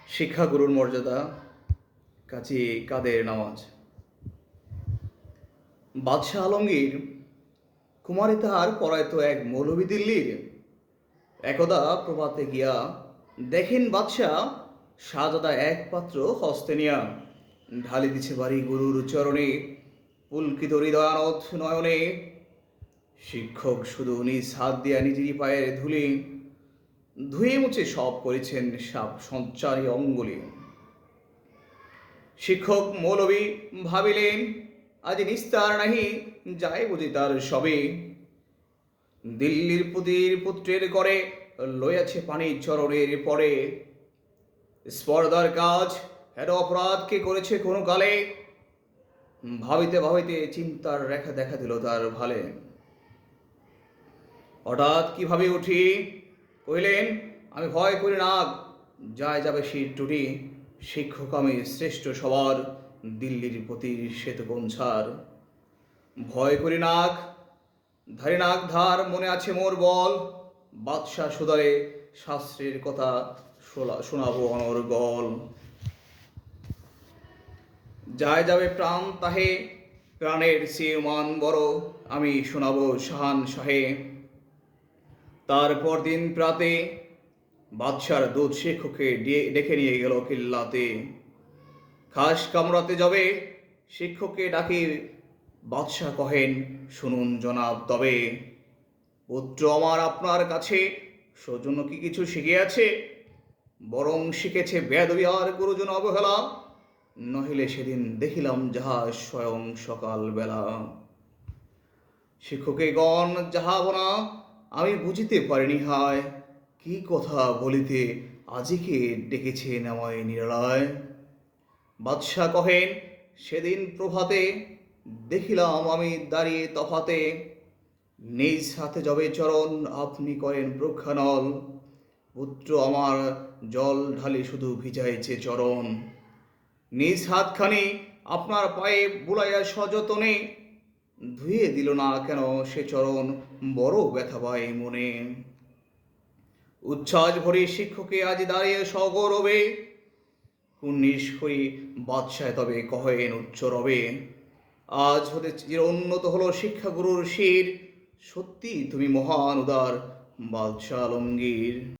শিক্ষাগুরুর মর্যাদা, কাজী কাদের নওয়াজ। বাদশাহ আলমগীর কুমারী তাহার পরায়ত এক মৌলভী দিল্লির। একদা প্রভাতে গিয়া দেখেন বাদশাহ শাহজাদা এক পাত্র হস্তে নিয়া ঢালি দিছে বাড়ি গুরুর চরণে, পুলকিত হৃদয়ানথ নয়নে। শিক্ষক শুধু নিজ হাত দিয়া নিজেরই পায়ের ধুলি ধুয়ে মুছে সব করেছেন সাপ সঞ্চারী অঙ্গুলি। শিক্ষক মৌলবী ভাবিলেন, আজ নিস্তার নাহি যায় বুঝি তার সবে। দিল্লির পুত্রের করে লইয়াছে পানি চরণের পরে। স্পর্ধার কাজ হেড অপরাধ কে করেছে কোনো কালে। ভাবিতে ভাবিতে চিন্তার রেখা দেখা দিল তার ভালে। হঠাৎ কিভাবে উঠি কহিলেন, আমি ভয় করি না, যায় যাবে শির টুটি। শিক্ষক আমি শ্রেষ্ঠ সবার, দিল্লির প্রতি শ্বেত পঞ্চার। ভয় করি নাক ধারি নাক ধার, মনে আছে মোর বল। বাদশাহ সুদারে শাস্ত্রের কথা শোনাবো অনর্গল। যায় যাবে প্রাণ তাহে, প্রাণের চেয়ে মান বড়, আমি শোনাবো শাহান শাহে। তারপর দিন প্রাতে বাদশার দূত শিক্ষককে ডেকে নিয়ে গেল কিল্লাতে। খাস কামরাতে যাবে শিক্ষককে ডাকি বাদশাহ কহেন, শুনুন জনাব তবে। পুত্র আমার আপনার কাছে সৌজন্য কি কিছু শিখিয়াছে? বরং শিখেছে বেদবি আর গুরুজন অবহেলা। নহিলে সেদিন দেখিলাম যাহা স্বয়ং সকাল বেলা। শিক্ষকে গণ যাহাব না, আমি বুঝিতে পারিনি হায়। কি কথা বলিতে আজিকে ডেকেছেন আমায় নিরালায়। বাদশাহ কহেন, সেদিন প্রভাতে দেখিলাম আমি দাঁড়িয়ে তফাতে। নিজ হাতে যবে চরণ আপনি করেন প্রক্ষানল। পুত্র আমার জল ঢালি শুধু ভিজাইছে চরণ। নিজ হাতখানি আপনার পায়ে বুলাইয়া সযতনে, ধুয়ে দিল না কেন সে চরণ, বড় ব্যথা পায় মনে। উচ্ছ্বাস ভরে শিক্ষকে আজ দাঁড়িয়ে সগৌরবে, কুর্নিশ করি বাদশাহ তবে কহেন উচ্চ রবে। আজ হতে চিরোন্নত হলো শিক্ষাগুরুর শির, সত্যি তুমি মহান উদার বাদশাহ আলমগীর।